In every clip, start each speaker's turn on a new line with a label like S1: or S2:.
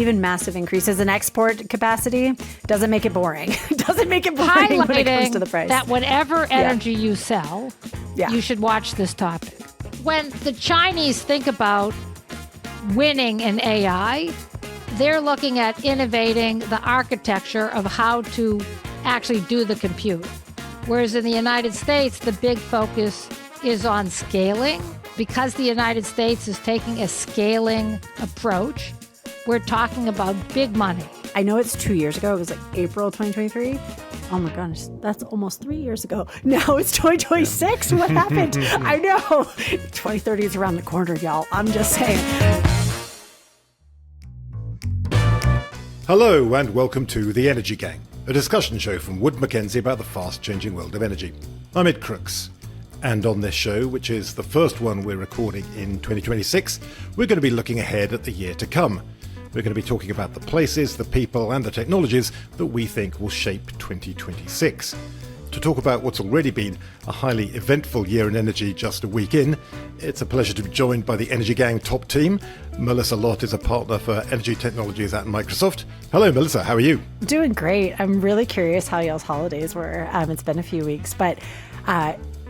S1: even massive increases in export capacity doesn't make it boring. Doesn't make it boring when it comes to the price.
S2: That whatever energy you sell, you should watch this topic. When the Chinese think about winning in AI, they're looking at innovating the architecture of how to actually do the compute. Whereas in the United States, the big focus is on scaling. Because the United States is taking a scaling approach, we're talking about big money.
S1: I know it's 2 years ago. It was like April 2023. Oh my gosh, that's almost 3 years ago. Now it's 2026. What happened? I know. 2030 is around the corner, y'all. I'm just saying.
S3: Hello and welcome to The Energy Gang, a discussion show from Wood Mackenzie about the fast-changing world of energy. I'm Ed Crooks. And on this show, which is the first one we're recording in 2026, we're going to be looking ahead at the year to come. We're going to be talking about the places, the people and the technologies that we think will shape 2026. To talk about what's already been a highly eventful year in energy just a week in, it's a pleasure to be joined by the Energy Gang top team. Melissa Lott is a partner for energy technologies at Microsoft. Hello, Melissa. How are you?
S1: Doing great. I'm really curious how y'all's holidays were. It's been a few weeks, but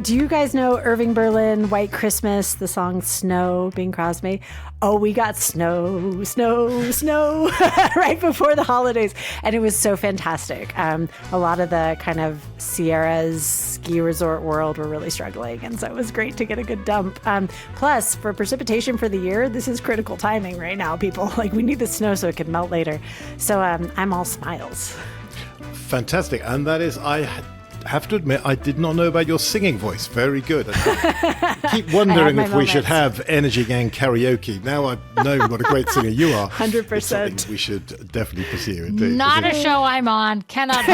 S1: do you guys know Irving Berlin, White Christmas, the song Snow, Bing Crosby? Oh, we got snow right before the holidays. And it was so fantastic. A lot of the kind of Sierras ski resort world were really struggling. And so it was great to get a good dump. Plus, for precipitation for the year, this is critical timing right now, people. Like, we need the snow so it can melt later. So I'm all smiles.
S3: Fantastic. And that is, I have to admit, I did not know about your singing voice. Very good. I keep wondering if we should have Energy Gang karaoke. Now I know what a great singer you are.
S1: 100%.
S3: It's something we should definitely pursue. Indeed.
S2: Not a show I'm on. Cannot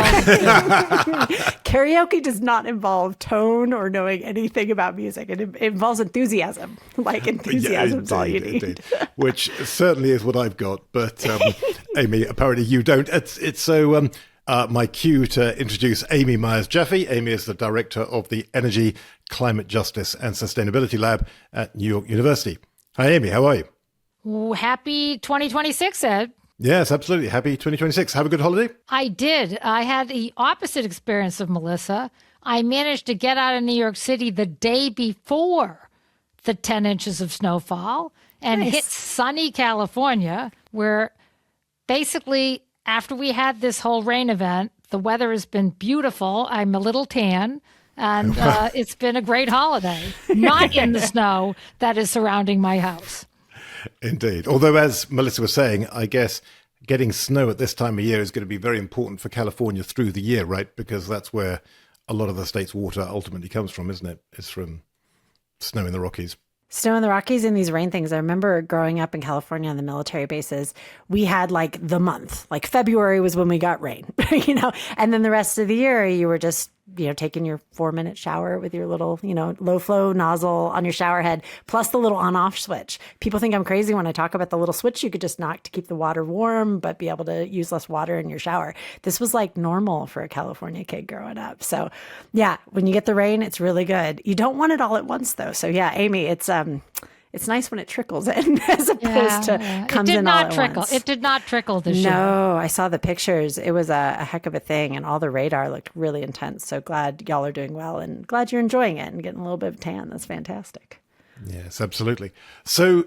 S1: Karaoke does not involve tone or knowing anything about music. It involves enthusiasm. Like, enthusiasm's all you need.
S3: Indeed. Which certainly is what I've got. But Amy, apparently you don't. It's so... my cue to introduce Amy Myers-Jaffe. Amy is the director of the Energy, Climate Justice and Sustainability Lab at New York University. Hi, Amy. How are you?
S2: Happy 2026, Ed.
S3: Yes, absolutely. Happy 2026. Have a good holiday.
S2: I did. I had the opposite experience of Melissa. I managed to get out of New York City the day before the 10 inches of snowfall and hit sunny California, where basically after we had this whole rain event, the weather has been beautiful. I'm a little tan, and it's been a great holiday. Not in the snow that is surrounding my house.
S3: Indeed. Although, as Melissa was saying, I guess getting snow at this time of year is going to be very important for California through the year, right? Because that's where a lot of the state's water ultimately comes from, isn't it? It's from snow in the Rockies.
S1: Snow in the Rockies and these rain things. I remember growing up in California on the military bases, we had like the month, like February was when we got rain, and then the rest of the year you were just, taking your 4-minute shower with your little, low flow nozzle on your shower head, plus the little on off switch. People think I'm crazy when I talk about the little switch you could just knock to keep the water warm, but be able to use less water in your shower. This was like normal for a California kid growing up. So yeah, when you get the rain, it's really good. You don't want it all at once though. So yeah, Amy, it's nice when it trickles in as opposed to comes in all at once.
S2: It did not trickle this year.
S1: No, I saw the pictures. It was a heck of a thing, and all the radar looked really intense. So glad y'all are doing well, and glad you're enjoying it and getting a little bit of tan. That's fantastic.
S3: Yes, absolutely. So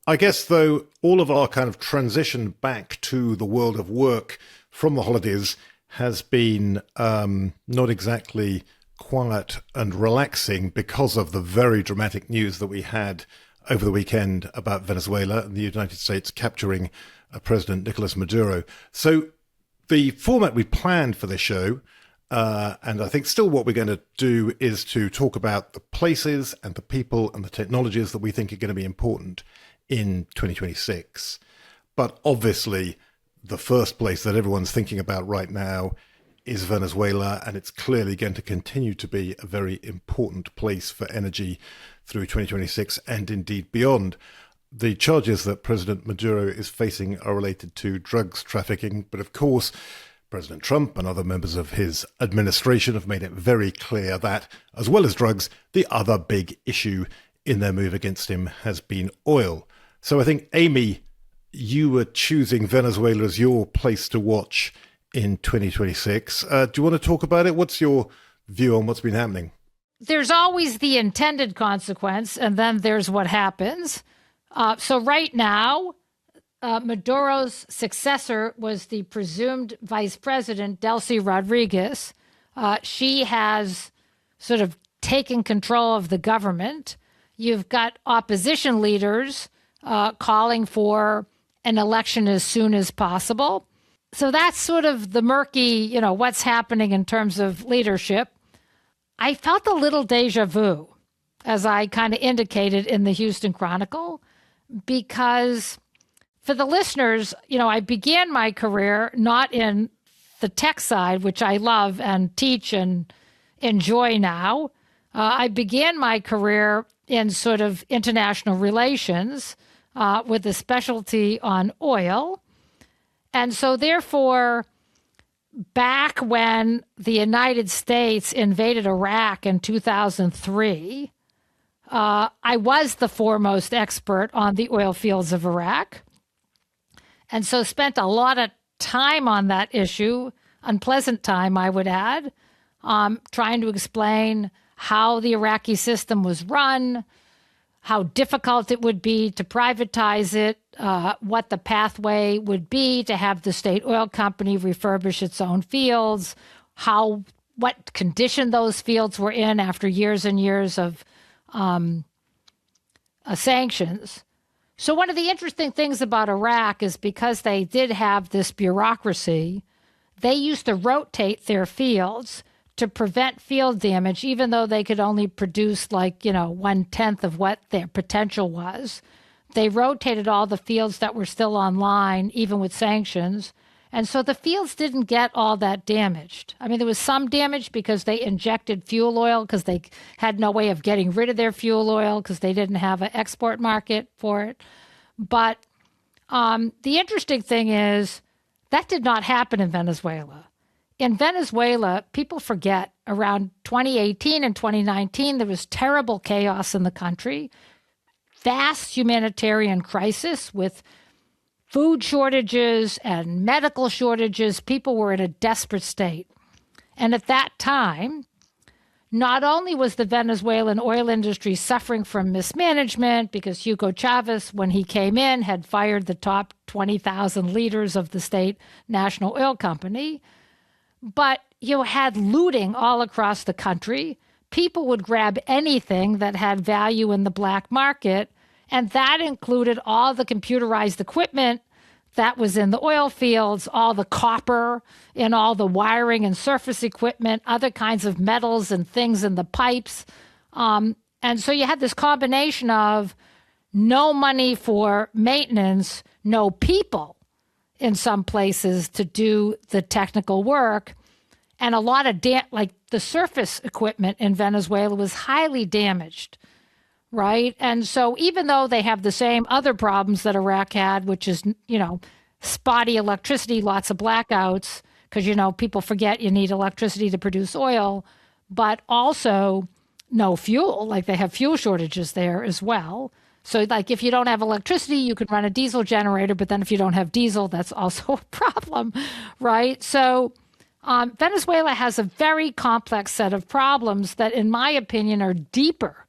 S3: I guess, though, all of our kind of transition back to the world of work from the holidays has been not exactly quiet and relaxing because of the very dramatic news that we had over the weekend about Venezuela and the United States capturing President Nicolás Maduro. So the format we planned for this show, and I think still what we're going to do, is to talk about the places and the people and the technologies that we think are going to be important in 2026. But obviously, the first place that everyone's thinking about right now is Venezuela, and it's clearly going to continue to be a very important place for energy through 2026 and indeed beyond. The charges that President Maduro is facing are related to drugs trafficking, but of course, President Trump and other members of his administration have made it very clear that, as well as drugs, the other big issue in their move against him has been oil. So I think, Amy, you were choosing Venezuela as your place to watch in 2026. Do you want to talk about it? What's your view on what's been happening?
S2: There's always the intended consequence, and then there's what happens. So right now, Maduro's successor was the presumed vice president, Delcy Rodriguez. She has sort of taken control of the government. You've got opposition leaders calling for an election as soon as possible. So that's sort of the murky, what's happening in terms of leadership. I felt a little deja vu, as I kind of indicated in the Houston Chronicle, because for the listeners, I began my career not in the tech side, which I love and teach and enjoy now. I began my career in sort of international relations with a specialty on oil. And so therefore, back when the United States invaded Iraq in 2003, I was the foremost expert on the oil fields of Iraq. And so spent a lot of time on that issue, unpleasant time, I would add, trying to explain how the Iraqi system was run, how difficult it would be to privatize it, what the pathway would be to have the state oil company refurbish its own fields, what condition those fields were in after years and years of sanctions. So one of the interesting things about Iraq is because they did have this bureaucracy, they used to rotate their fields to prevent field damage, even though they could only produce 1/10 of what their potential was. They rotated all the fields that were still online, even with sanctions. And so the fields didn't get all that damaged. I mean, there was some damage because they injected fuel oil because they had no way of getting rid of their fuel oil because they didn't have an export market for it. But the interesting thing is that did not happen in Venezuela. In Venezuela, people forget around 2018 and 2019, there was terrible chaos in the country, vast humanitarian crisis with food shortages and medical shortages. People were in a desperate state. And at that time, not only was the Venezuelan oil industry suffering from mismanagement because Hugo Chavez, when he came in, had fired the top 20,000 leaders of the state national oil company, but you had looting all across the country. People would grab anything that had value in the black market, and that included all the computerized equipment that was in the oil fields, all the copper in all the wiring and surface equipment, other kinds of metals and things in the pipes. And so you had this combination of no money for maintenance, no people in some places to do the technical work, and a lot of the surface equipment in Venezuela was highly damaged, right? And so even though they have the same other problems that Iraq had, which is, spotty electricity, lots of blackouts, because, people forget you need electricity to produce oil, but also no fuel, they have fuel shortages there as well. So if you don't have electricity, you can run a diesel generator, but then if you don't have diesel, that's also a problem, right? So Venezuela has a very complex set of problems that, in my opinion, are deeper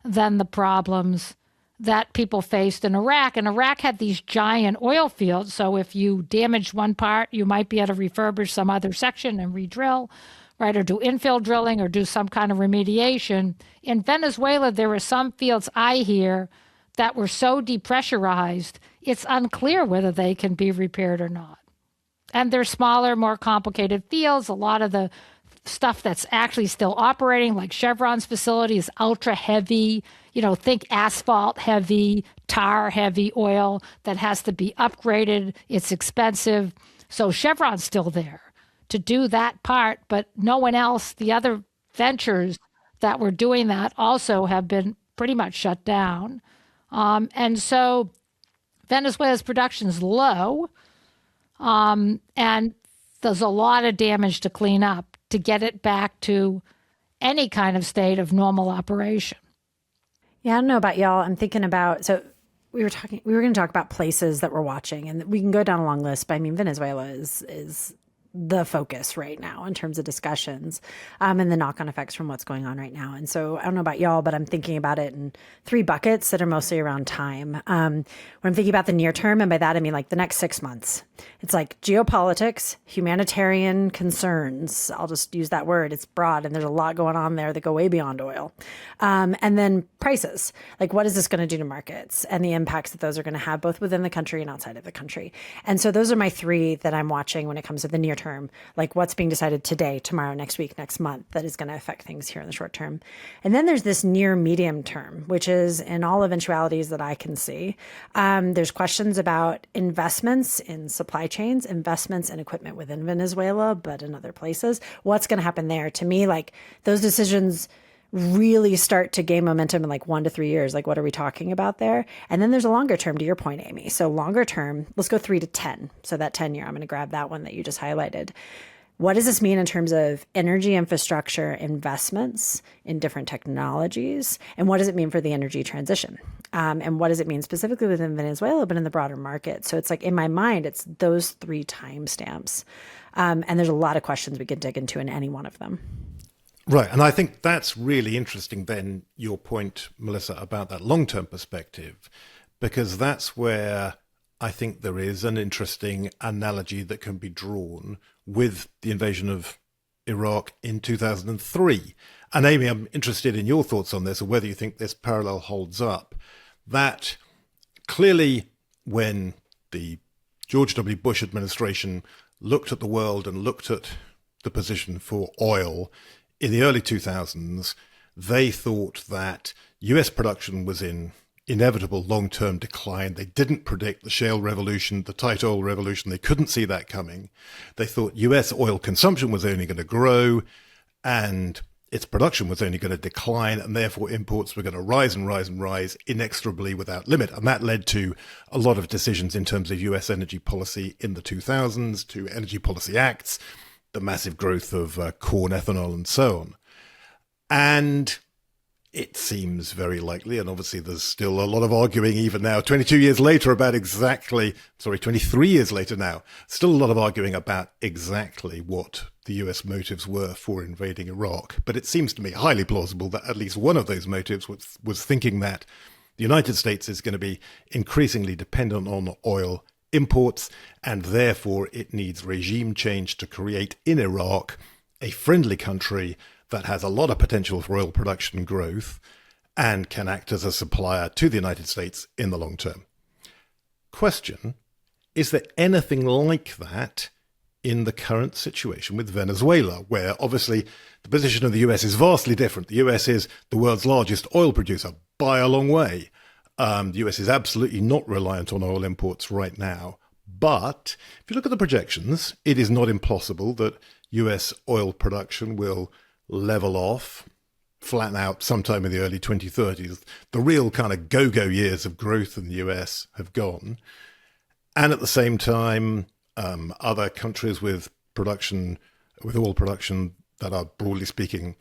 S2: than the problems that people faced in Iraq. And Iraq had these giant oil fields. So if you damaged one part, you might be able to refurbish some other section and re-drill, right? Or do infill drilling or do some kind of remediation. In Venezuela, there are some fields I hear that were so depressurized, it's unclear whether they can be repaired or not. And they're smaller, more complicated fields. A lot of the stuff that's actually still operating, like Chevron's facility, is ultra heavy, think asphalt heavy, tar heavy oil that has to be upgraded. It's expensive. So Chevron's still there to do that part, but no one else, the other ventures that were doing that also have been pretty much shut down. And so Venezuela's production is low, and there's a lot of damage to clean up to get it back to any kind of state of normal operation.
S1: Yeah, I don't know about y'all. I'm thinking about, so we were going to talk about places that we're watching, and we can go down a long list, but I mean, Venezuela is the focus right now in terms of discussions, and the knock-on effects from what's going on right now. And so I don't know about y'all, but I'm thinking about it in three buckets that are mostly around time. When I'm thinking about the near term, and by that I mean like the next 6 months, it's like geopolitics, humanitarian concerns. I'll just use that word. It's broad, and there's a lot going on there that go way beyond oil. And then prices, like what is this going to do to markets and the impacts that those are going to have both within the country and outside of the country. And so those are my three that I'm watching when it comes to the near term, like what's being decided today, tomorrow, next week, next month, that is going to affect things here in the short term. And then there's this near medium term, which is in all eventualities that I can see. There's questions about investments in supply chains, investments in equipment within Venezuela, but in other places. What's going to happen there? To me, like those decisions really start to gain momentum in like 1 to 3 years. Like, what are we talking about there? And then there's a longer term, to your point, Amy. So longer term, let's go 3 to 10. So that 10 year, I'm going to grab that one that you just highlighted. What does this mean in terms of energy infrastructure investments in different technologies? And what does it mean for the energy transition? And what does it mean specifically within Venezuela, but in the broader market? So it's like, in my mind, it's those 3 timestamps. And there's a lot of questions we could dig into in any one of them.
S3: Right. And I think that's really interesting then, your point, Melissa, about that long-term perspective, because that's where I think there is an interesting analogy that can be drawn with the invasion of Iraq in 2003. And Amy, I'm interested in your thoughts on this, or whether you think this parallel holds up. That clearly when the George W. Bush administration looked at the world and looked at the position for oil in the early 2000s, they thought that US production was in inevitable long-term decline. They didn't predict the shale revolution, the tight oil revolution. They couldn't see that coming. They thought US oil consumption was only going to grow and its production was only going to decline, and therefore imports were going to rise and rise and rise inexorably without limit. And that led to a lot of decisions in terms of US energy policy in the 2000s, to energy policy acts, the massive growth of corn ethanol and so on. And it seems very likely, and obviously there's still a lot of arguing even now, 23 years later now, still a lot of arguing about exactly what the US motives were for invading Iraq. But it seems to me highly plausible that at least one of those motives was thinking that the United States is going to be increasingly dependent on oil imports, and therefore it needs regime change to create in Iraq a friendly country that has a lot of potential for oil production growth and can act as a supplier to the United States in the long term. Question, is there anything like that in the current situation with Venezuela, where obviously the position of the US is vastly different? The US is the world's largest oil producer by a long way. The US is absolutely not reliant on oil imports right now. But if you look at the projections, it is not impossible that US oil production will level off, flatten out sometime in the early 2030s. The real kind of go-go years of growth in the US have gone. And at the same time, other countries with oil production that are, broadly speaking,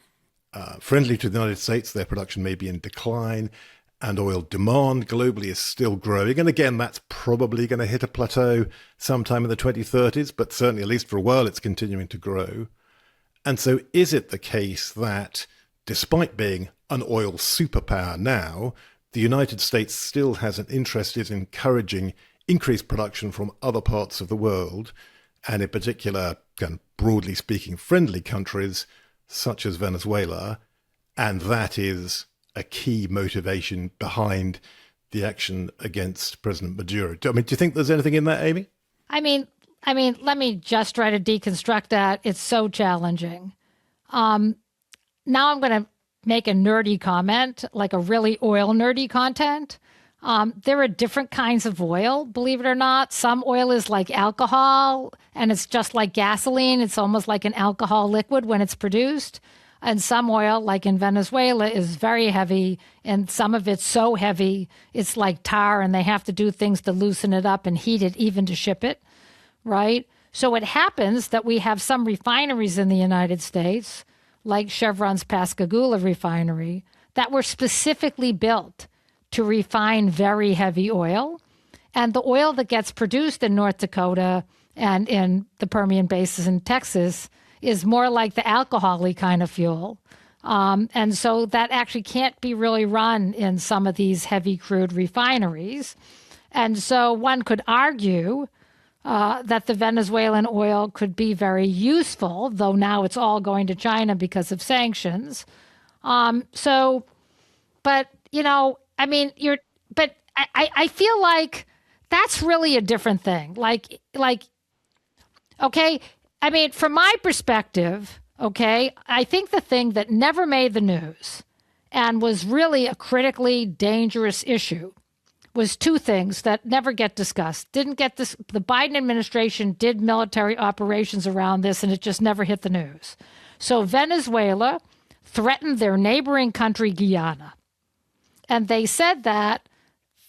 S3: friendly to the United States, their production may be in decline. And oil demand globally is still growing. And again, that's probably going to hit a plateau sometime in the 2030s, but certainly at least for a while, it's continuing to grow. And so is it the case that despite being an oil superpower now, the United States still has an interest in encouraging increased production from other parts of the world, and in particular, broadly speaking, friendly countries such as Venezuela, and that is a key motivation behind the action against President Maduro? Do you think there's anything in that, Amy?
S2: I mean, let me just try to deconstruct that. It's so challenging. Now I'm going to make a nerdy comment, like a really oil nerdy content. There are different kinds of oil, believe it or not. Some oil is like alcohol, and it's just like gasoline. It's almost like an alcohol liquid when it's produced. And some oil, like in Venezuela, is very heavy, and some of it's so heavy, it's like tar, and they have to do things to loosen it up and heat it even to ship it, right? So it happens that we have some refineries in the United States, like Chevron's Pascagoula refinery, that were specifically built to refine very heavy oil. And the oil that gets produced in North Dakota and in the Permian Basin in Texas is more like the alcohol-y kind of fuel. And so that actually can't be really run in some of these heavy crude refineries. And so one could argue that the Venezuelan oil could be very useful, though now it's all going to China because of sanctions. But I feel like that's really a different thing. Okay, I mean, from my perspective, okay, I think the thing that never made the news and was really a critically dangerous issue was two things that never get discussed. Didn't get this. The Biden administration did military operations around this, and it just never hit the news. So Venezuela threatened their neighboring country, Guyana. And they said that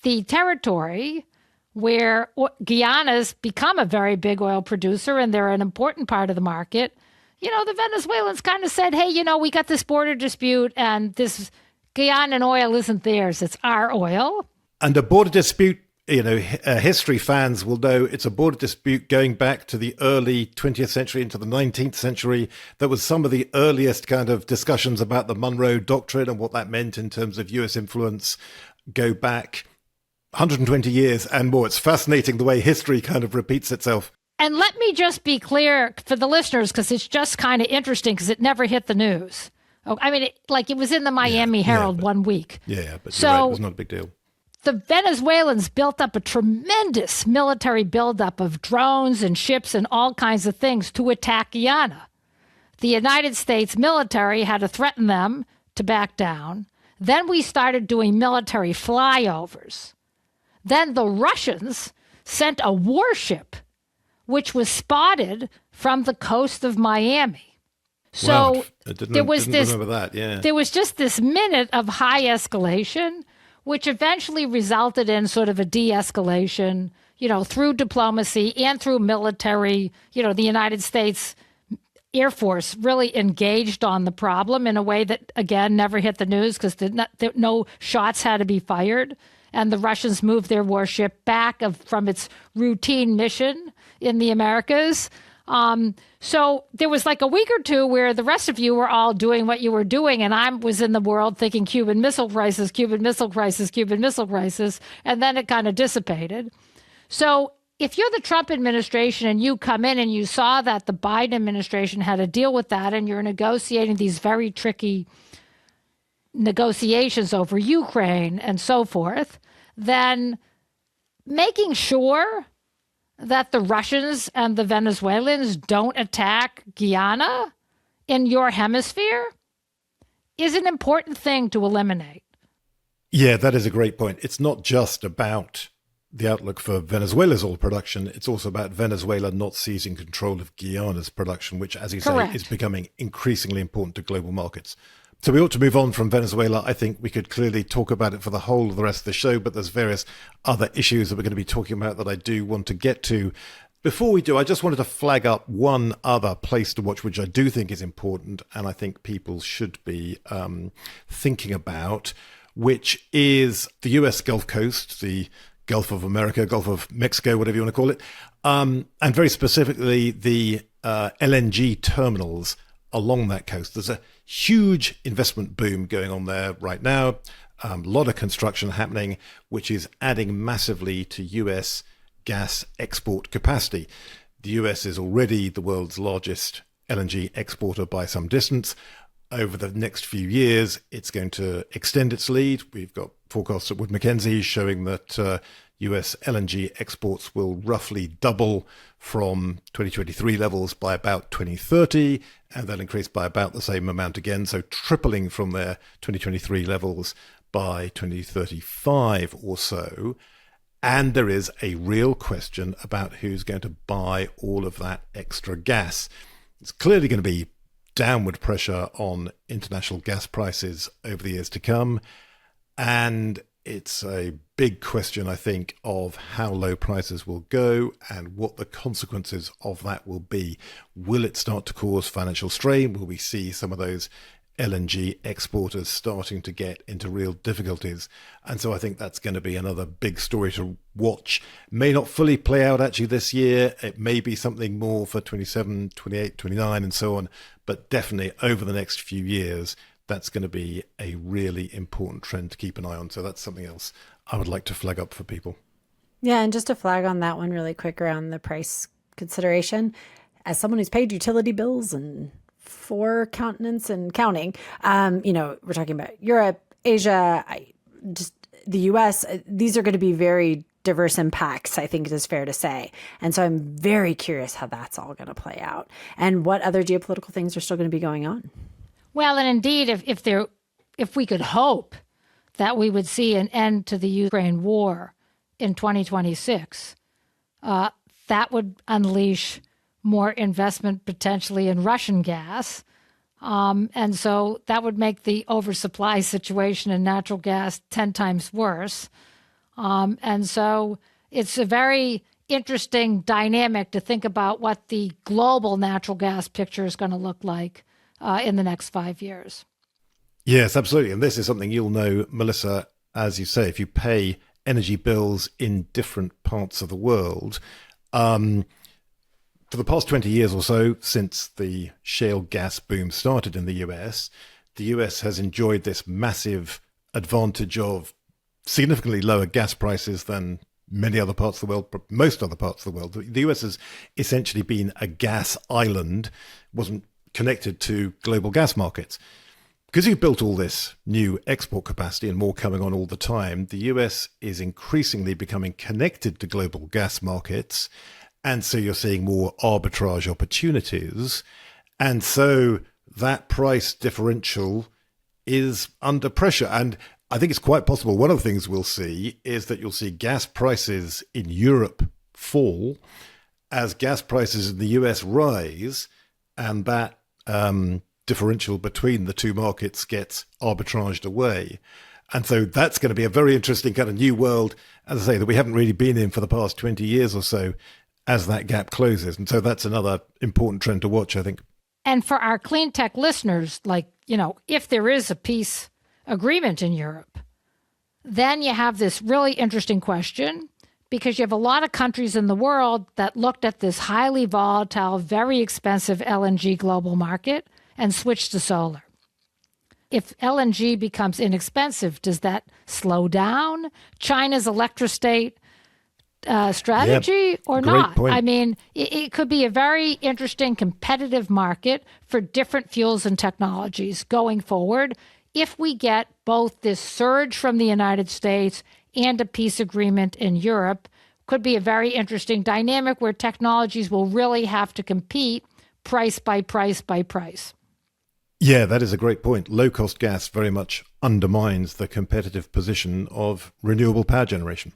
S2: the territory where Guyana's become a very big oil producer and they're an important part of the market, the Venezuelans kind of said, hey, we got this border dispute and this Guyanan oil isn't theirs, it's our oil.
S3: And a border dispute, history fans will know it's a border dispute going back to the early 20th century into the 19th century. That was some of the earliest kind of discussions about the Monroe Doctrine and what that meant in terms of US influence go back 120 years and more. It's fascinating the way history kind of repeats itself.
S2: And let me just be clear for the listeners, because it's just kind of interesting because it never hit the news. I mean, it was in the Miami Herald 1 week.
S3: Yeah, but you're right, it was not a big deal.
S2: The Venezuelans built up a tremendous military buildup of drones and ships and all kinds of things to attack Guyana. The United States military had to threaten them to back down. Then we started doing military flyovers. Then the Russians sent a warship, which was spotted from the coast of Miami. So there was just this minute of high escalation, which eventually resulted in sort of a de-escalation, through diplomacy and through military. The United States Air Force really engaged on the problem in a way that, again, never hit the news because no shots had to be fired. And the Russians moved their warship back from its routine mission in the Americas. So there was like a week or two where the rest of you were all doing what you were doing, and I was in the world thinking Cuban Missile Crisis, Cuban Missile Crisis, Cuban Missile Crisis, and then it kind of dissipated. So if you're the Trump administration and you come in and you saw that the Biden administration had to deal with that and you're negotiating these very tricky negotiations over Ukraine and so forth, then making sure that the Russians and the Venezuelans don't attack Guyana in your hemisphere is an important thing to eliminate.
S3: Yeah, that is a great point. It's not just about the outlook for Venezuela's oil production. It's also about Venezuela not seizing control of Guyana's production, which, as you say, is becoming increasingly important to global markets. So we ought to move on from Venezuela. I think we could clearly talk about it for the whole of the rest of the show, but there's various other issues that we're going to be talking about that I do want to get to. Before we do, I just wanted to flag up one other place to watch, which I do think is important, and I think people should be thinking about, which is the US Gulf Coast, the Gulf of America, Gulf of Mexico, whatever you want to call it, and very specifically the LNG terminals along that coast. There's a huge investment boom going on there right now, a lot of construction happening, which is adding massively to US gas export capacity. The US is already the world's largest LNG exporter by some distance. Over the next few years, it's going to extend its lead. We've got forecasts at Wood Mackenzie showing that US LNG exports will roughly double from 2023 levels by about 2030, and they'll increase by about the same amount again, so tripling from their 2023 levels by 2035 or so. And there is a real question about who's going to buy all of that extra gas. It's clearly going to be downward pressure on international gas prices over the years to come, and it's a big question, I think, of how low prices will go and what the consequences of that will be. Will it start to cause financial strain? Will we see some of those LNG exporters starting to get into real difficulties. And so I think that's going to be another big story to watch. May not fully play out actually this year. It may be something more for 27, 28, 29 and so on. But definitely over the next few years, that's going to be a really important trend to keep an eye on. So that's something else I would like to flag up for people.
S1: Yeah, and just to flag on that one really quick around the price consideration, as someone who's paid utility bills and 4 continents and counting, we're talking about Europe, Asia, just the US. These are going to be very diverse impacts, I think it is fair to say. And so I'm very curious how that's all going to play out and what other geopolitical things are still going to be going on.
S2: Well, and indeed, if we could hope that we would see an end to the Ukraine war in 2026, that would unleash more investment potentially in Russian gas. And so that would make the oversupply situation in natural gas 10 times worse. And so it's a very interesting dynamic to think about what the global natural gas picture is going to look like in the next 5 years.
S3: Yes, absolutely. And this is something you'll know, Melissa, as you say, if you pay energy bills in different parts of the world, for the past 20 years or so, since the shale gas boom started in the US has enjoyed this massive advantage of significantly lower gas prices than many other parts of the world, most other parts of the world. The US has essentially been a gas island, wasn't connected to global gas markets. Because you've built all this new export capacity and more coming on all the time, the US is increasingly becoming connected to global gas markets. And so you're seeing more arbitrage opportunities. And so that price differential is under pressure. And I think it's quite possible one of the things we'll see is that you'll see gas prices in Europe fall as gas prices in the US rise, and that differential between the two markets gets arbitraged away. And so that's going to be a very interesting kind of new world, as I say, that we haven't really been in for the past 20 years or so as that gap closes. And so that's another important trend to watch, I think.
S2: And for our clean tech listeners, if there is a peace agreement in Europe, then you have this really interesting question, because you have a lot of countries in the world that looked at this highly volatile, very expensive LNG global market and switched to solar. If LNG becomes inexpensive, does that slow down China's electrostate strategy or not?
S3: Point.
S2: I mean, it could be a very interesting competitive market for different fuels and technologies going forward if we get both this surge from the United States and a peace agreement in Europe. Could be a very interesting dynamic where technologies will really have to compete price by price by price.
S3: Yeah, that is a great point. Low-cost gas very much undermines the competitive position of renewable power generation.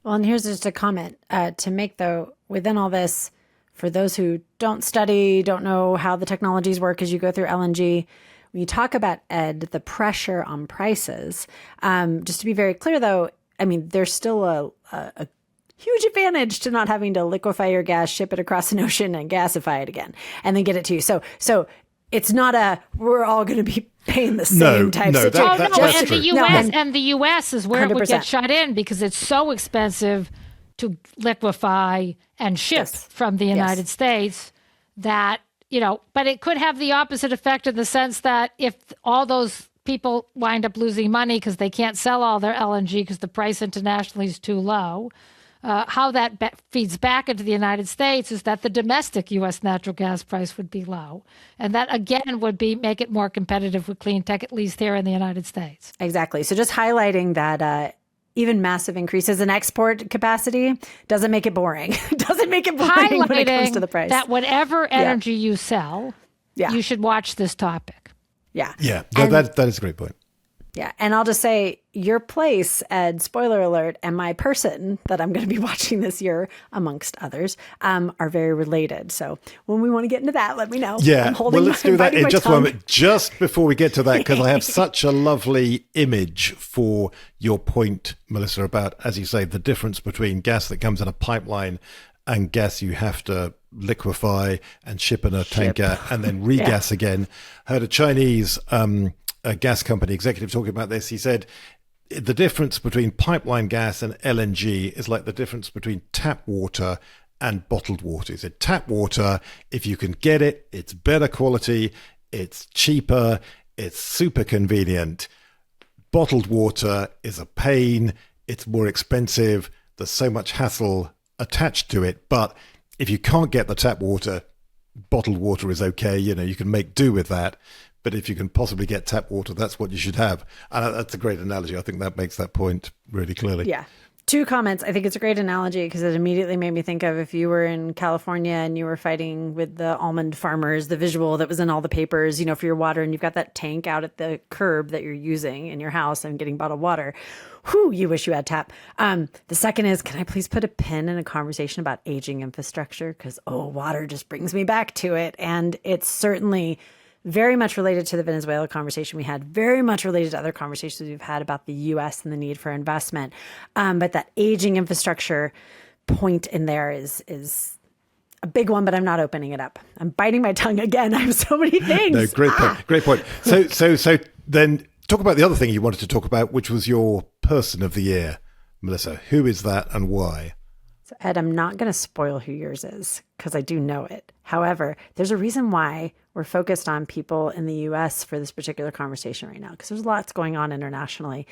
S1: Well, and here's just a comment to make, though, within all this, for those who don't study, don't know how the technologies work as you go through LNG, when you talk about, Ed, the pressure on prices, just to be very clear, though, I mean, there's still a huge advantage to not having to liquefy your gas, ship it across an ocean, and gasify it again, and then get it to you. So it's not we're all going to be paying the same type situation.
S2: And the U.S. is where 100%. It would get shut in because it's so expensive to liquefy and ship from the United States that, but it could have the opposite effect in the sense that if all those people wind up losing money because they can't sell all their LNG because the price internationally is too low, how that feeds back into the United States is that the domestic U.S. natural gas price would be low. And that, again, would make it more competitive with clean tech, at least here in the United States.
S1: Exactly. So just highlighting that even massive increases in export capacity doesn't make it boring. Doesn't make it boring when it comes to the price.
S2: That whatever energy you sell, you should watch this topic.
S1: Yeah.
S3: Yeah, that is a great point.
S1: Yeah. And I'll just say your place, Ed, spoiler alert, and my person that I'm going to be watching this year, amongst others, are very related. So when we want to get into that, let me know.
S3: Yeah. Let's do that in just one minute. Just before we get to that, because I have such a lovely image for your point, Melissa, about, as you say, the difference between gas that comes in a pipeline and gas you have to liquefy and ship in a tanker and then regas again. Heard a Chinese a gas company executive talking about this. He said, the difference between pipeline gas and LNG is like the difference between tap water and bottled water. He said, tap water, if you can get it, it's better quality, it's cheaper, it's super convenient. Bottled water is a pain, it's more expensive, there's so much hassle attached to it. But if you can't get the tap water, bottled water is okay. You can make do with that. But if you can possibly get tap water, that's what you should have. And that's a great analogy. I think that makes that point really clearly.
S1: Yeah. 2 comments. I think it's a great analogy because it immediately made me think of if you were in California and you were fighting with the almond farmers, the visual that was in all the papers, for your water, and you've got that tank out at the curb that you're using in your house and getting bottled water. Whew, you wish you had tap. The second is, can I please put a pin in a conversation about aging infrastructure? Because, water just brings me back to it. And it's certainly very much related to the Venezuela conversation we had, very much related to other conversations we've had about the U.S. and the need for investment. But that aging infrastructure point in there is a big one, but I'm not opening it up. I'm biting my tongue again. I have so many things.
S3: No, great point. Great point. So then talk about the other thing you wanted to talk about, which was your person of the year, Melissa. Who is that and why?
S1: So Ed, I'm not going to spoil who yours is because I do know it. However, there's a reason why we're focused on people in the U.S. for this particular conversation right now, because there's lots going on internationally.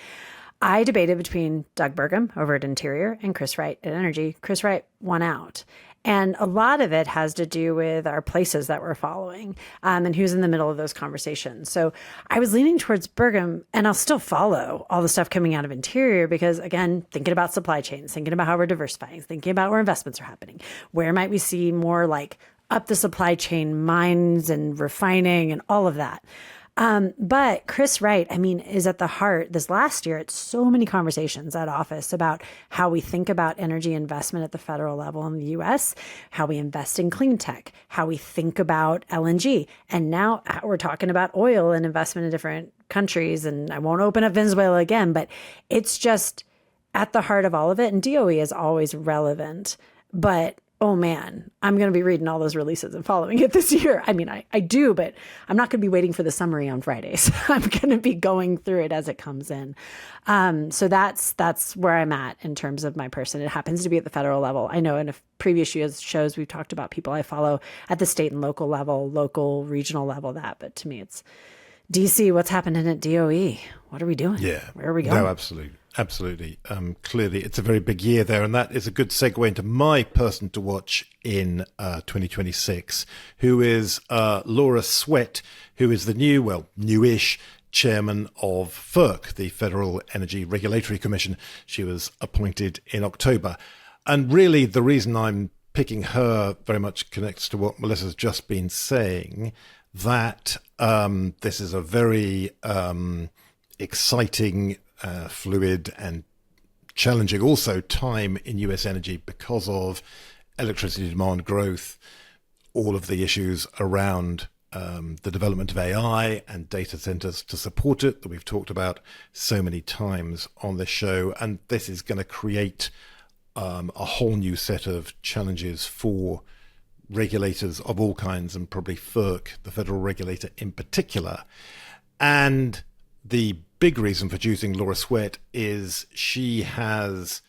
S1: I debated between Doug Burgum over at Interior and Chris Wright at Energy. Chris Wright won out. And a lot of it has to do with our places that we're following and who's in the middle of those conversations. So I was leaning towards Burgum, and I'll still follow all the stuff coming out of Interior because, again, thinking about supply chains, thinking about how we're diversifying, thinking about where investments are happening. Where might we see more like up the supply chain mines and refining and all of that. But Chris Wright, is at the heart this last year. It's so many conversations at office about how we think about energy investment at the federal level in the U.S., how we invest in clean tech, how we think about LNG. And now we're talking about oil and investment in different countries. And I won't open up Venezuela again, but it's just at the heart of all of it. And DOE is always relevant, but oh man, I'm going to be reading all those releases and following it this year. I do, but I'm not going to be waiting for the summary on Fridays. I'm going to be going through it as it comes in. So that's where I'm at in terms of my person. It happens to be at the federal level. I know in a previous shows, we've talked about people I follow at the state and local level, local, regional level, but to me, it's DC, what's happening at DOE? What are we doing?
S3: Yeah.
S1: Where are we going?
S3: No, absolutely. Absolutely. Clearly, it's a very big year there, and that is a good segue into my person to watch in 2026, who is Laura Sweat, who is the newish chairman of FERC, the Federal Energy Regulatory Commission. She was appointed in October. And really, the reason I'm picking her very much connects to what Melissa's just been saying, that this is a very exciting, fluid and challenging also time in US energy because of electricity demand growth, all of the issues around the development of AI and data centers to support it that we've talked about so many times on this show. And this is going to create a whole new set of challenges for regulators of all kinds, and probably FERC, the federal regulator in particular. And the big reason for choosing Laura Sweat is she has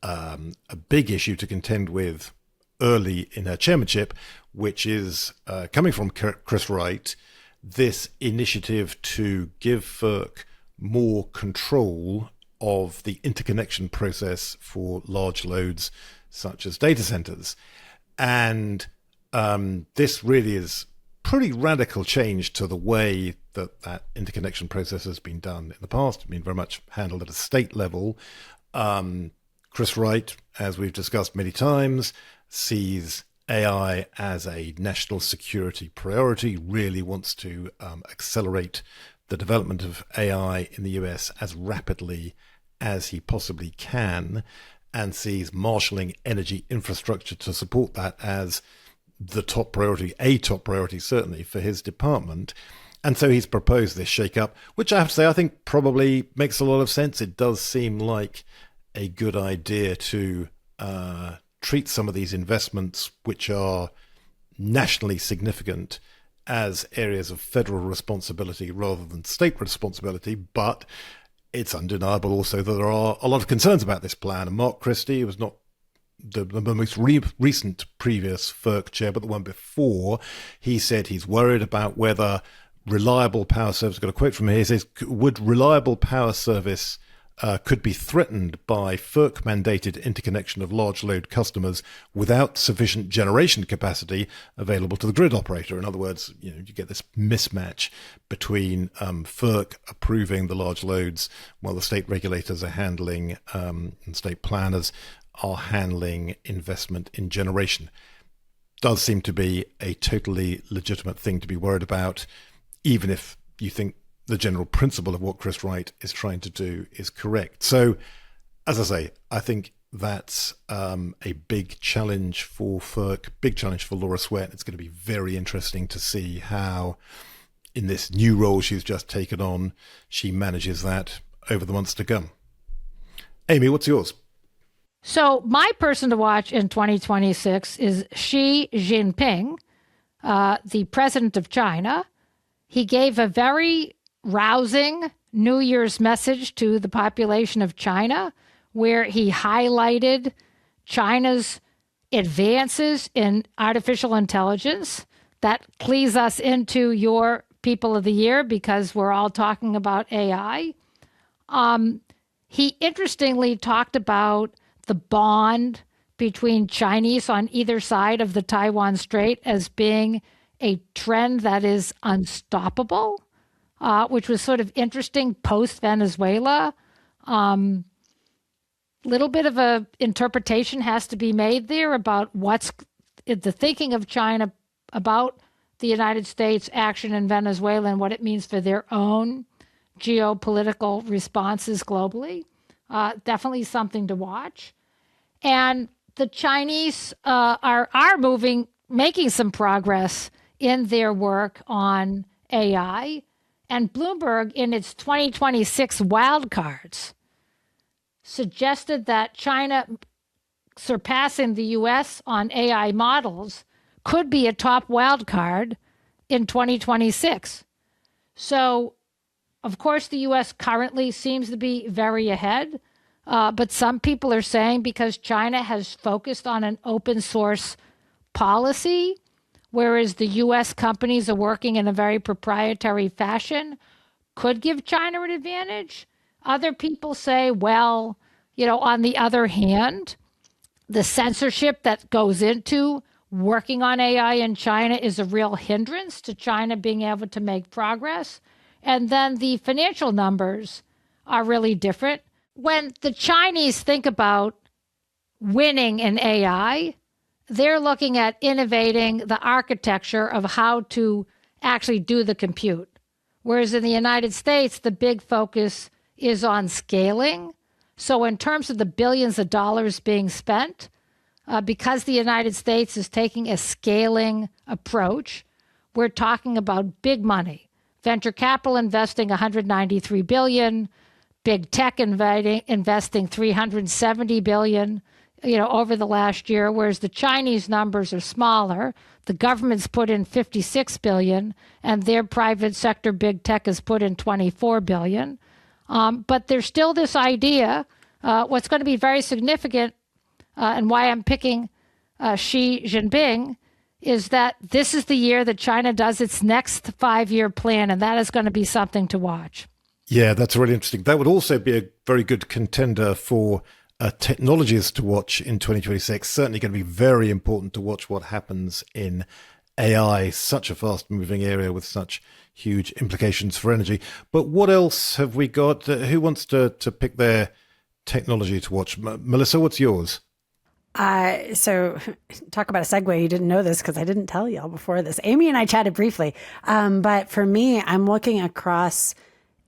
S3: a big issue to contend with early in her chairmanship, which is coming from Chris Wright, this initiative to give FERC more control of the interconnection process for large loads such as data centers. And this really is pretty radical change to the way that interconnection process has been done in the past. Very much handled at a state level. Chris Wright, as we've discussed many times, sees AI as a national security priority, really wants to accelerate the development of AI in the US as rapidly as he possibly can, and sees marshalling energy infrastructure to support that as the top priority, a top priority certainly for his department. And so he's proposed this shake-up, which I have to say I think probably makes a lot of sense. It does seem like a good idea to treat some of these investments, which are nationally significant, as areas of federal responsibility rather than state responsibility. But it's undeniable also that there are a lot of concerns about this plan. And Mark Christie, who was not the most recent previous FERC chair, but the one before, he said he's worried about whether reliable power service, I've got a quote from here, he says, would reliable power service could be threatened by FERC-mandated interconnection of large load customers without sufficient generation capacity available to the grid operator. In other words, you get this mismatch between FERC approving the large loads while the state regulators are handling, and state planners are handling investment in generation. Does seem to be a totally legitimate thing to be worried about, even if you think the general principle of what Chris Wright is trying to do is correct. So, as I say, I think that's a big challenge for FERC, big challenge for Laura Sweat. It's going to be very interesting to see how, in this new role she's just taken on, she manages that over the months to come. Amy, what's yours?
S2: So my person to watch in 2026 is Xi Jinping, the president of China. He gave a very rousing New Year's message to the population of China, where he highlighted China's advances in artificial intelligence. That leads us into your people of the year, because we're all talking about AI. He interestingly talked about the bond between Chinese on either side of the Taiwan Strait as being a trend that is unstoppable, which was sort of interesting post-Venezuela. Little bit of a interpretation has to be made there about what's the thinking of China about the United States' action in Venezuela and what it means for their own geopolitical responses globally. Definitely something to watch. And the Chinese are making some progress in their work on AI. And Bloomberg, in its 2026 wildcards, suggested that China surpassing the U.S. on AI models could be a top wildcard in 2026. So, of course, the U.S. currently seems to be very ahead. But some people are saying because China has focused on an open source policy, whereas the U.S. companies are working in a very proprietary fashion, could give China an advantage. Other people say, well, on the other hand, the censorship that goes into working on AI in China is a real hindrance to China being able to make progress. And then the financial numbers are really different. When the Chinese think about winning in AI, they're looking at innovating the architecture of how to actually do the compute. Whereas in the United States, the big focus is on scaling. So in terms of the billions of dollars being spent, because the United States is taking a scaling approach, we're talking about big money. Venture capital investing $193 billion, big tech investing $370 billion, over the last year, whereas the Chinese numbers are smaller. The government's put in $56 billion, and their private sector big tech has put in $24 billion. But there's still this idea, what's going to be very significant, and why I'm picking Xi Jinping, is that this is the year that China does its next 5-year plan, and that is going to be something to watch.
S3: Yeah, that's really interesting. That would also be a very good contender for technologies to watch in 2026. Certainly going to be very important to watch what happens in AI, such a fast-moving area with such huge implications for energy. But what else have we got? Who wants to pick their technology to watch? Melissa, what's yours?
S1: So talk about a segue. You didn't know this because I didn't tell y'all before this. Amy and I chatted briefly. But for me, I'm looking across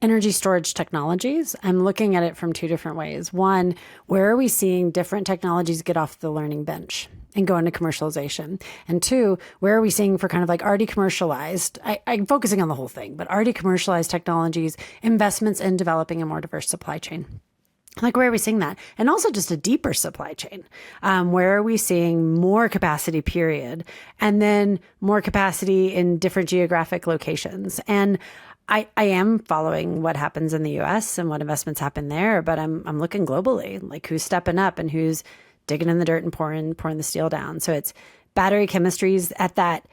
S1: energy storage technologies. I'm looking at it from two different ways. One, where are we seeing different technologies get off the learning bench and go into commercialization? And two, where are we seeing for kind of like already commercialized, I'm focusing on the whole thing, but already commercialized technologies, investments in developing a more diverse supply chain? Like, where are we seeing that? And also just a deeper supply chain. Where are we seeing more capacity, period, and then more capacity in different geographic locations? And I am following what happens in the US and what investments happen there, but I'm looking globally, like who's stepping up and who's digging in the dirt and pouring the steel down. So it's battery chemistries at that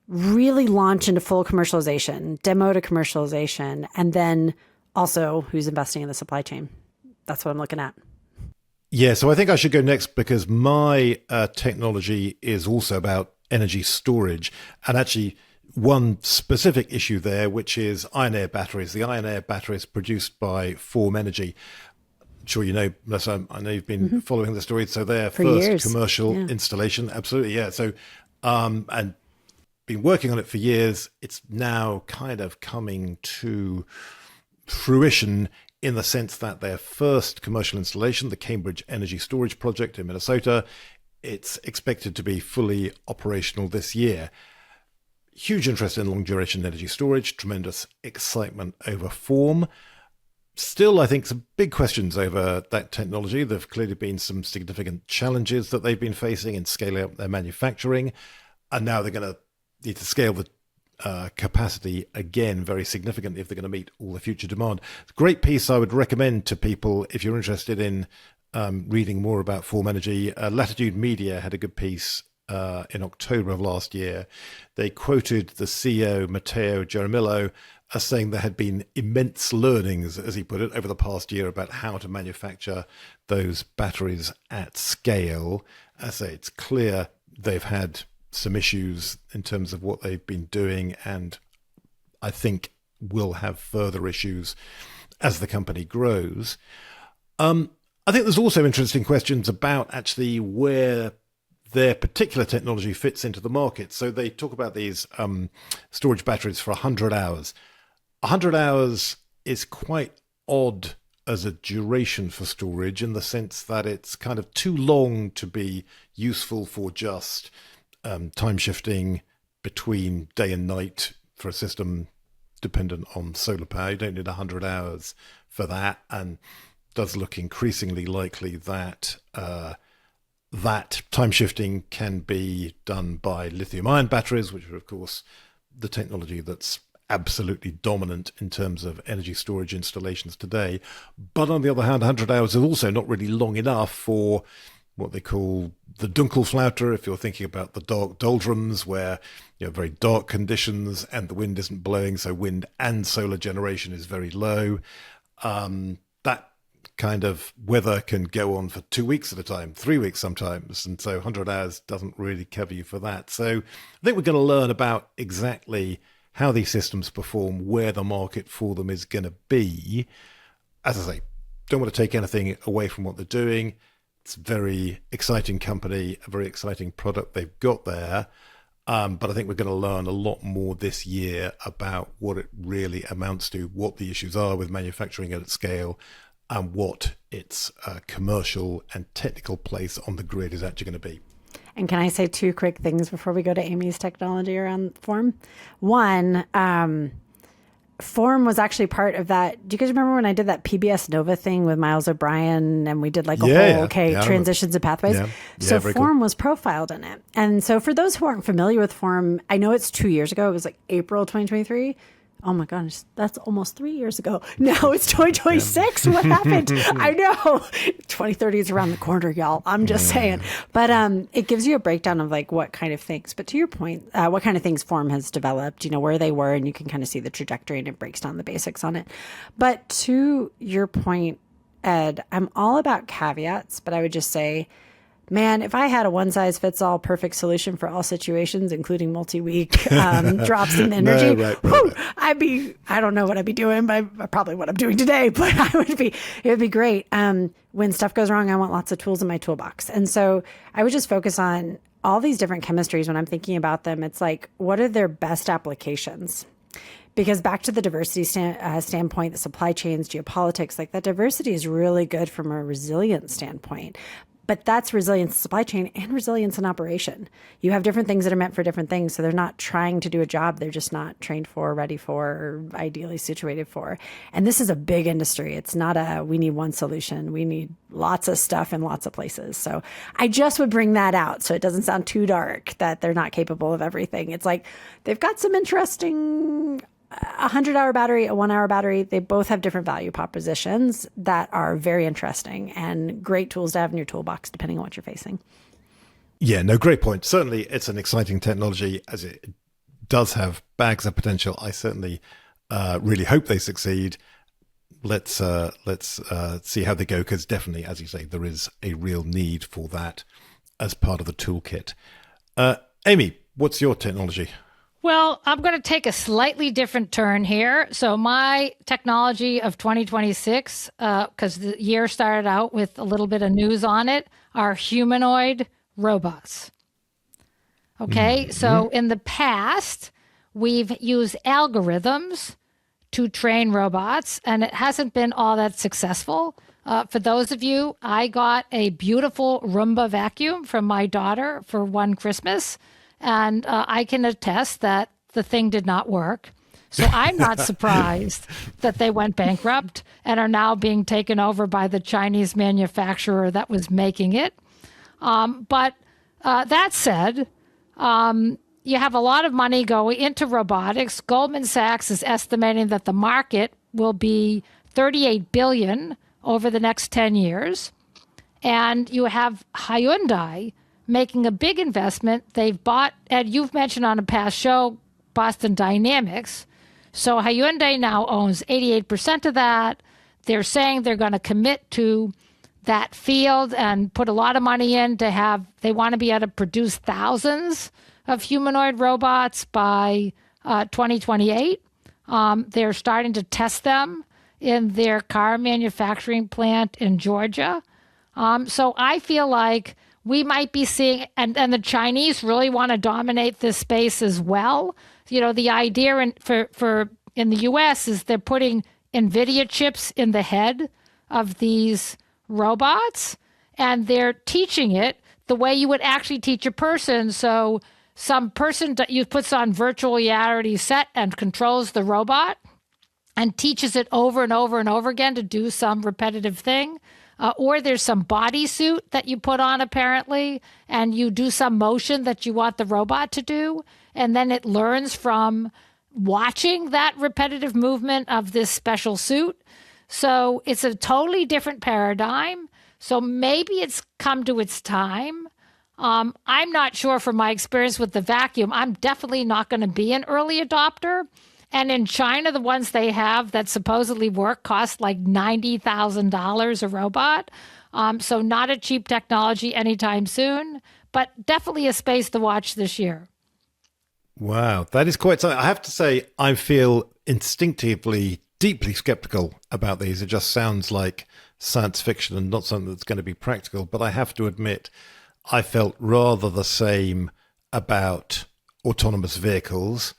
S1: really launch into full commercialization, demo to commercialization, and then also who's investing in the supply chain. That's what I'm looking at.
S3: Yeah, so I think I should go next because my technology is also about energy storage, and actually one specific issue there, which is iron air batteries. The iron air batteries produced by Form Energy. I'm sure you know, Melissa, I know you've been following the story. So their first commercial installation, absolutely, yeah. So, and been working on it for years. It's now kind of coming to fruition in the sense that their first commercial installation, the Cambridge Energy Storage Project in Minnesota, it's expected to be fully operational this year. Huge interest in long-duration energy storage, tremendous excitement over Form. Still, I think some big questions over that technology. There have clearly been some significant challenges that they've been facing in scaling up their manufacturing, and now they're going to need to scale the capacity again very significantly if they're going to meet all the future demand. Great piece I would recommend to people if you're interested in reading more about Form Energy. Latitude Media had a good piece in October of last year. They quoted the CEO, Matteo Jaramillo, as saying there had been immense learnings, as he put it, over the past year about how to manufacture those batteries at scale. I say it's clear they've had some issues in terms of what they've been doing, and I think will have further issues as the company grows. I think there's also interesting questions about actually where their particular technology fits into the market. So they talk about these storage batteries for 100 hours. 100 hours is quite odd as a duration for storage in the sense that it's kind of too long to be useful for just time shifting between day and night for a system dependent on solar power. You don't need 100 hours for that, and it does look increasingly likely that that time shifting can be done by lithium-ion batteries, which are, of course, the technology that's absolutely dominant in terms of energy storage installations today. But on the other hand, 100 hours is also not really long enough for what they call the Dunkelflaute, if you're thinking about the dark doldrums where very dark conditions and the wind isn't blowing, so wind and solar generation is very low. That kind of weather can go on for 2 weeks at a time, 3 weeks sometimes, and so 100 hours doesn't really cover you for that. So I think we're going to learn about exactly how these systems perform, where the market for them is going to be. As I say, don't want to take anything away from what they're doing. It's a very exciting company, a very exciting product they've got there. But I think we're going to learn a lot more this year about what it really amounts to, what the issues are with manufacturing at scale, and what its commercial and technical place on the grid is actually going to be.
S1: And can I say two quick things before we go to Amy's technology around Form? One, Form was actually part of that. Do you guys remember when I did that PBS Nova thing with Miles O'Brien and we did like a whole, transitions and pathways? So Form was profiled in it. And so for those who aren't familiar with Form, I know it's 2 years ago. It was like April 2023. Oh my gosh, that's almost 3 years ago. Now it's 2026. What happened? I know. 2030 is around the corner, y'all. I'm just saying. But it gives you a breakdown of like what kind of things. But to your point, what kind of things Form has developed, where they were, and you can kind of see the trajectory and it breaks down the basics on it. But to your point, Ed, I'm all about caveats, but I would just say, man, if I had a one-size-fits-all perfect solution for all situations, including multi-week drops in energy, I don't know what I'd be doing, but probably what I'm doing today, but it would be great. When stuff goes wrong, I want lots of tools in my toolbox. And so I would just focus on all these different chemistries when I'm thinking about them. It's like, what are their best applications? Because back to the diversity standpoint, the supply chains, geopolitics, like that diversity is really good from a resilience standpoint. But that's resilience in supply chain and resilience in operation. You have different things that are meant for different things. So they're not trying to do a job they're just not trained for, ready for, or ideally situated for. And this is a big industry. It's not we need one solution. We need lots of stuff in lots of places. So I just would bring that out so it doesn't sound too dark that they're not capable of everything. It's like they've got some interesting 100-hour battery, a 1-hour battery. They both have different value propositions that are very interesting and great tools to have in your toolbox, depending on what you're facing.
S3: Yeah, no, great point. Certainly, it's an exciting technology as it does have bags of potential. I certainly really hope they succeed. Let's see how they go, because definitely, as you say, there is a real need for that as part of the toolkit. Amy, what's your technology?
S2: Well, I'm going to take a slightly different turn here. So my technology of 2026, because the year started out with a little bit of news on it, are humanoid robots. Okay, so in the past, we've used algorithms to train robots, and it hasn't been all that successful. For those of you, I got a beautiful Roomba vacuum from my daughter for one Christmas. And I can attest that the thing did not work. So I'm not surprised that they went bankrupt and are now being taken over by the Chinese manufacturer that was making it. But that said, you have a lot of money going into robotics. Goldman Sachs is estimating that the market will be $38 billion over the next 10 years. And you have Hyundai making a big investment. They've bought, Ed, you've mentioned on a past show, Boston Dynamics. So Hyundai now owns 88% of that. They're saying they're going to commit to that field and put a lot of money in they want to be able to produce thousands of humanoid robots by 2028. They're starting to test them in their car manufacturing plant in Georgia. So I feel like we might be seeing, and the Chinese really want to dominate this space as well. You know, the idea in the U.S. is they're putting NVIDIA chips in the head of these robots, and they're teaching it the way you would actually teach a person. So some person you puts on virtual reality set and controls the robot and teaches it over and over and over again to do some repetitive thing. Or there's some bodysuit that you put on, apparently, and you do some motion that you want the robot to do. And then it learns from watching that repetitive movement of this special suit. So it's a totally different paradigm. So maybe it's come to its time. I'm not sure from my experience with the vacuum. I'm definitely not going to be an early adopter. And in China, the ones they have that supposedly work cost like $90,000 a robot. So not a cheap technology anytime soon, but definitely a space to watch this year.
S3: Wow, that is quite something. I have to say, I feel instinctively deeply skeptical about these. It just sounds like science fiction and not something that's going to be practical. But I have to admit, I felt rather the same about autonomous vehicles.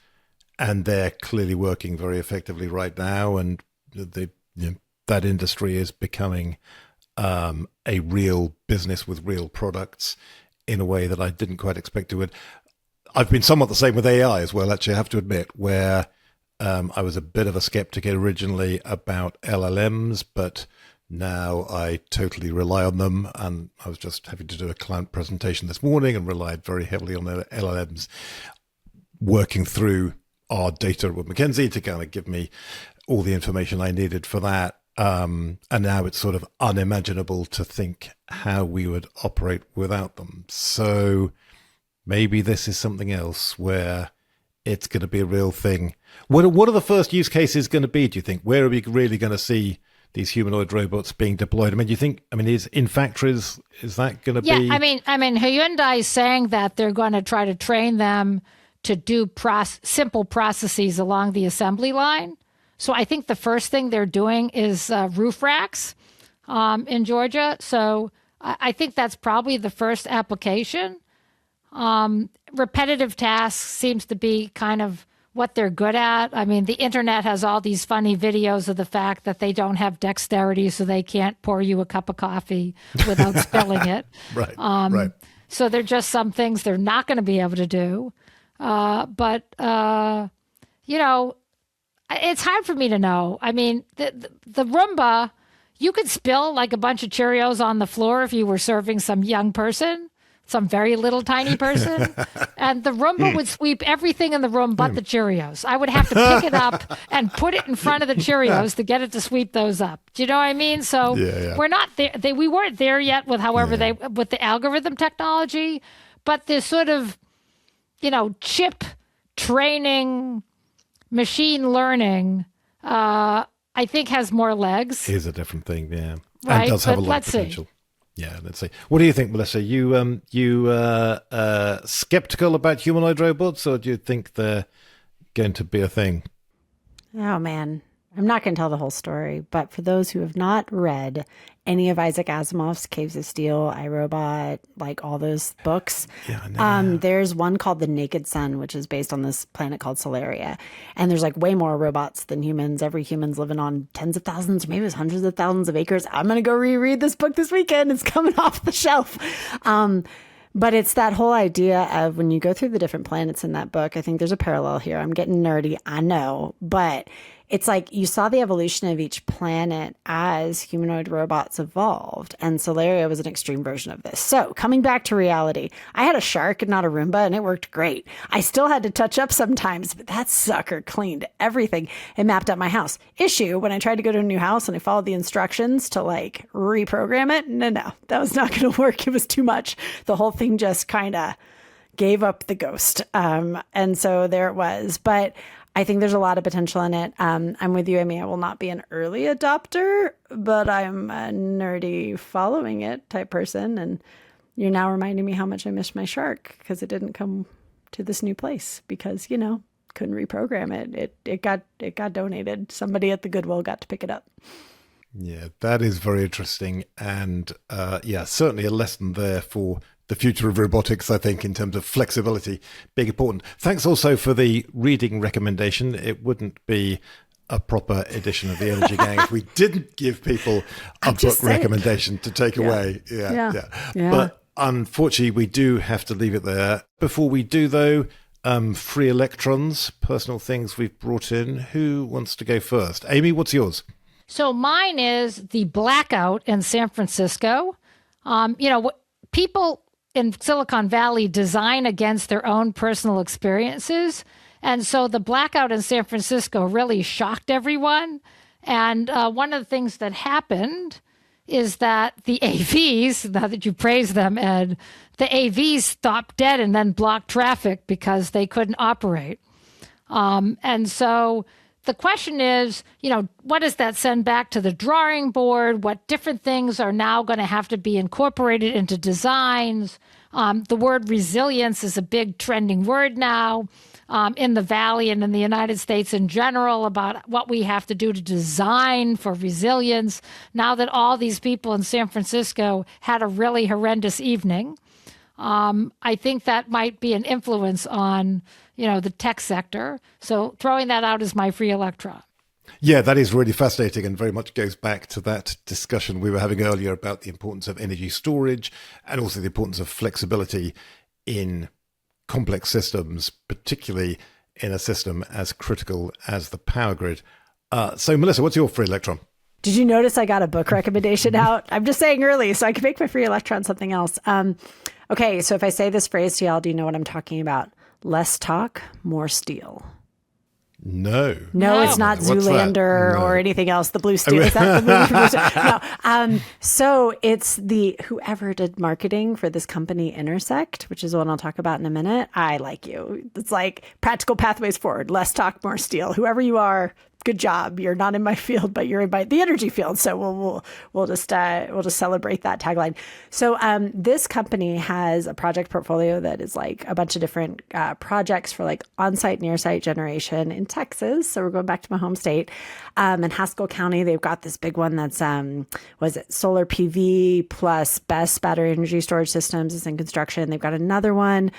S3: And they're clearly working very effectively right now, and that industry is becoming a real business with real products in a way that I didn't quite expect it would. I've been somewhat the same with AI as well, actually, I have to admit, where I was a bit of a skeptic originally about LLMs, but now I totally rely on them. And I was just having to do a client presentation this morning and relied very heavily on LLMs working through our data with McKinsey to kind of give me all the information I needed for that. And now it's sort of unimaginable to think how we would operate without them. So maybe this is something else where it's going to be a real thing. What are the first use cases going to be, do you think? Where are we really going to see these humanoid robots being deployed? I mean, do you think, is in factories, is that going to be?
S2: Yeah, I mean, Hyundai is saying that they're going to try to train them to do simple processes along the assembly line. So I think the first thing they're doing is roof racks in Georgia. So I think that's probably the first application. Repetitive tasks seems to be kind of what they're good at. I mean, the internet has all these funny videos of the fact that they don't have dexterity, so they can't pour you a cup of coffee without spilling it.
S3: Right.
S2: So there are just some things they're not going to be able to do. But it's hard for me to know. I mean, the Roomba, you could spill like a bunch of Cheerios on the floor if you were serving some young person, some very little tiny person, and the Roomba would sweep everything in the room but the Cheerios. I would have to pick it up and put it in front of the Cheerios to get it to sweep those up. Do you know what I mean? So we're not there. We weren't there yet with with the algorithm technology, but this sort of, chip training, machine learning, I think has more legs.
S3: Is a different thing, yeah.
S2: Right?
S3: And does have a lot of
S2: let's
S3: potential.
S2: See.
S3: Yeah, let's see. What do you think, Melissa? You skeptical about humanoid robots, or do you think they're going to be a thing?
S1: Oh, man. I'm not going to tell the whole story, but for those who have not read any of Isaac Asimov's Caves of Steel, iRobot, like all those books, there's one called The Naked Sun, which is based on this planet called Solaria. And there's like way more robots than humans. Every human's living on tens of thousands, maybe it's hundreds of thousands of acres. I'm going to go reread this book this weekend. It's coming off the shelf. But it's that whole idea of when you go through the different planets in that book, I think there's a parallel here. I'm getting nerdy, I know, but it's like you saw the evolution of each planet as humanoid robots evolved. And Solaria was an extreme version of this. So coming back to reality, I had a shark and not a Roomba, and it worked great. I still had to touch up sometimes, but that sucker cleaned everything and mapped out my house. Issue, when I tried to go to a new house and I followed the instructions to like reprogram it, no, that was not going to work. It was too much. The whole thing just kind of gave up the ghost. And so there it was. But I think there's a lot of potential in it. I'm with you, Amy. I will not be an early adopter, but I'm a nerdy following it type person. And you're now reminding me how much I missed my shark because it didn't come to this new place because, couldn't reprogram it. It got donated. Somebody at the Goodwill got to pick it up.
S3: Yeah, that is very interesting. And certainly a lesson there for the future of robotics, I think, in terms of flexibility, being important. Thanks also for the reading recommendation. It wouldn't be a proper edition of the Energy Gang if we didn't give people a book recommendation to take away. Yeah. But unfortunately, we do have to leave it there. Before we do, though, free electrons, personal things we've brought in. Who wants to go first? Amy, what's yours?
S2: So mine is the blackout in San Francisco. People in Silicon Valley design against their own personal experiences. And so the blackout in San Francisco really shocked everyone. And one of the things that happened is that the AVs, now that you praise them, Ed, the AVs stopped dead and then blocked traffic because they couldn't operate. And so the question is, what does that send back to the drawing board? What different things are now going to have to be incorporated into designs? The word resilience is a big trending word now in the Valley and in the United States in general about what we have to do to design for resilience. Now that all these people in San Francisco had a really horrendous evening, I think that might be an influence on the tech sector. So throwing that out as my free electron.
S3: Yeah, that is really fascinating and very much goes back to that discussion we were having earlier about the importance of energy storage and also the importance of flexibility in complex systems, particularly in a system as critical as the power grid. So, Melissa, what's your free electron?
S1: Did you notice I got a book recommendation out? I'm just saying early so I can make my free electron something else. Okay, so if I say this phrase to y'all, do you know what I'm talking about? Less talk, more steel.
S3: No,
S1: it's not Zoolander or anything else. The Blue Steel. Is that the movie? No. So it's whoever did marketing for this company, Intersect, which is one I'll talk about in a minute. I like you. It's like practical pathways forward. Less talk, more steel. Whoever you are, good job. You're not in my field, but you're in the energy field. So we'll just celebrate that tagline. So this company has a project portfolio that is like a bunch of different projects for like on-site, near-site generation in Texas. So we're going back to my home state. In Haskell County, they've got this big one that's solar PV plus BESS battery energy storage systems is in construction. They've got another one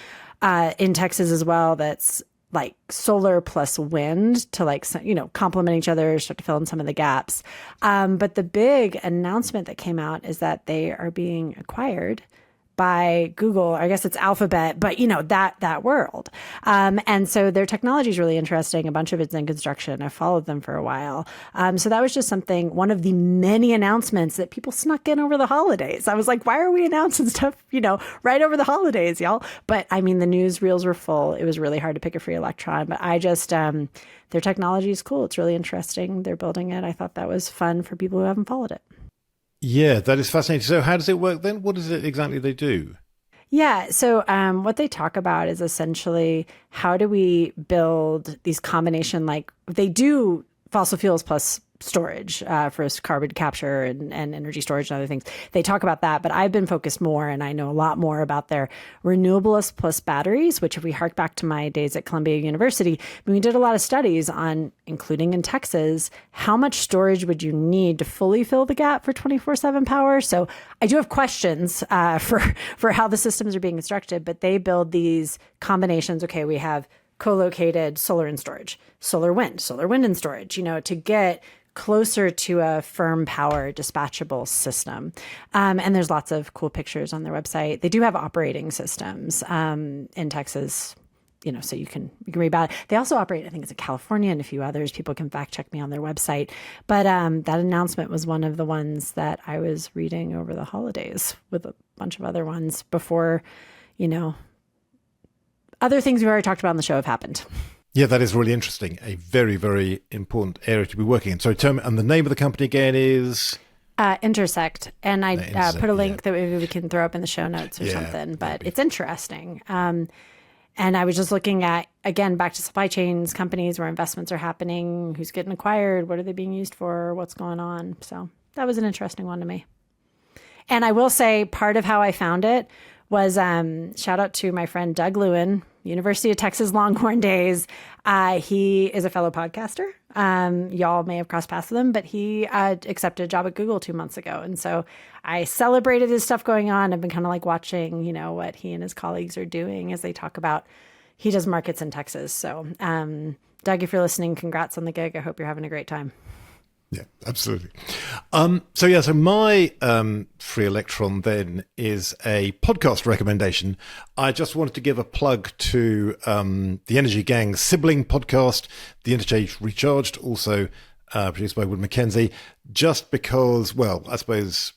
S1: in Texas as well that's like solar plus wind to like, complement each other, start to fill in some of the gaps. But the big announcement that came out is that they are being acquired by Google. I guess it's Alphabet, but that world. And so their technology is really interesting. A bunch of it's in construction. I've followed them for a while. So that was just one of the many announcements that people snuck in over the holidays. I was like, why are we announcing stuff, right over the holidays, y'all? But I mean, the newsreels were full. It was really hard to pick a free electron, but I just, their technology is cool. It's really interesting. They're building it. I thought that was fun for people who haven't followed it.
S3: Yeah, that is fascinating. So how does it work then? What is it exactly they do?
S1: Yeah. So what they talk about is essentially how do we build these combination, like they do fossil fuels plus storage for carbon capture and energy storage and other things. They talk about that, but I've been focused more, and I know a lot more about their renewables plus batteries, which if we hark back to my days at Columbia University, we did a lot of studies on, including in Texas, how much storage would you need to fully fill the gap for 24/7 power? So I do have questions for how the systems are being constructed, but they build these combinations. Okay, we have co-located solar and storage, solar, wind and storage, to get closer to a firm power dispatchable system. And there's lots of cool pictures on their website. They do have operating systems in Texas, so you can read about it. They also operate, I think it's in California and a few others. People can fact check me on their website. But that announcement was one of the ones that I was reading over the holidays with a bunch of other ones before, other things we've already talked about on the show have happened.
S3: Yeah, that is really interesting. A very, very important area to be working in. So, and the name of the company again is?
S1: Intersect. And I put a link that maybe we can throw up in the show notes or something. But it's interesting. And I was just looking at, again, back to supply chains, companies where investments are happening, who's getting acquired, what are they being used for, what's going on. So that was an interesting one to me. And I will say part of how I found it was shout out to my friend Doug Lewin, University of Texas Longhorn days. He is a fellow podcaster. Y'all may have crossed paths with him, but he accepted a job at Google 2 months ago. And so I celebrated his stuff going on. I've been kind of like watching, what he and his colleagues are doing as they talk about, he does markets in Texas. So Doug, if you're listening, congrats on the gig. I hope you're having a great time.
S3: Yeah, absolutely. So my free electron then is a podcast recommendation. I just wanted to give a plug to the Energy Gang's sibling podcast, the Interchange Recharged, also produced by Wood Mackenzie, just because, well, I suppose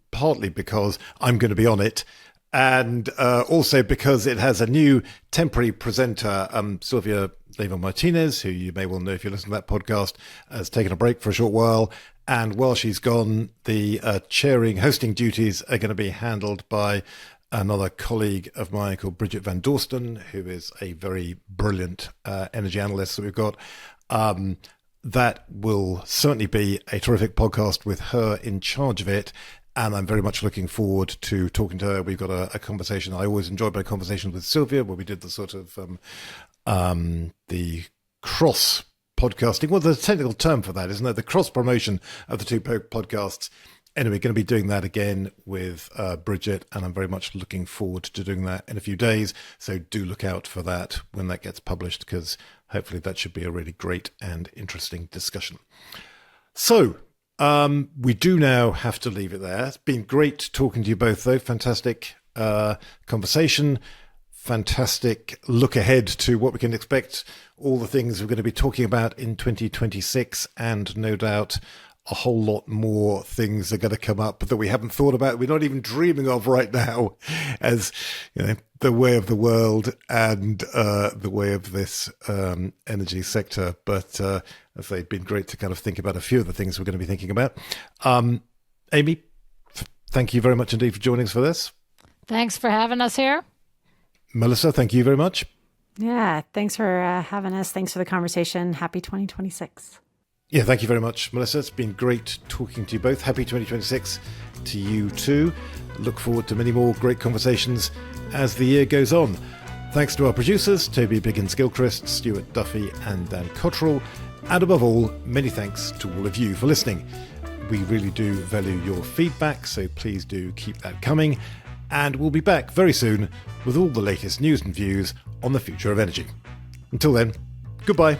S3: partly because I'm going to be on it, and also because it has a new temporary presenter, Sylvia Leyva-Martinez, who you may well know if you listen to that podcast, has taken a break for a short while. And while she's gone, the hosting duties are going to be handled by another colleague of mine called Bridget Van Dorsten, who is a very brilliant energy analyst that we've got. That will certainly be a terrific podcast with her in charge of it. And I'm very much looking forward to talking to her. We've got a conversation. I always enjoy my conversations with Sylvia, where we did the sort of the cross podcasting. Well, there's a technical term for that, isn't there? The cross promotion of the two podcasts. Anyway, going to be doing that again with Bridget, and I'm very much looking forward to doing that in a few days. So do look out for that when that gets published, because hopefully that should be a really great and interesting discussion. So we do now have to leave it there. It's been great talking to you both, though. Fantastic conversation. Fantastic look ahead to what we can expect, all the things we're going to be talking about in 2026, and no doubt a whole lot more things are going to come up that we haven't thought about, we're not even dreaming of right now, as the way of the world and the way of this energy sector. But as I say, it's been great to kind of think about a few of the things we're going to be thinking about. Amy, thank you very much indeed for joining us for this.
S2: Thanks for having us here.
S3: Melissa, thank you very much.
S1: Yeah, thanks for having us. Thanks for the conversation. Happy 2026.
S3: Yeah, thank you very much, Melissa. It's been great talking to you both. Happy 2026 to you too. Look forward to many more great conversations as the year goes on. Thanks to our producers, Toby Biggins-Gilchrist, Stuart Duffy and Dan Cottrell. And above all, many thanks to all of you for listening. We really do value your feedback, so please do keep that coming. And we'll be back very soon with all the latest news and views on the future of energy. Until then, goodbye.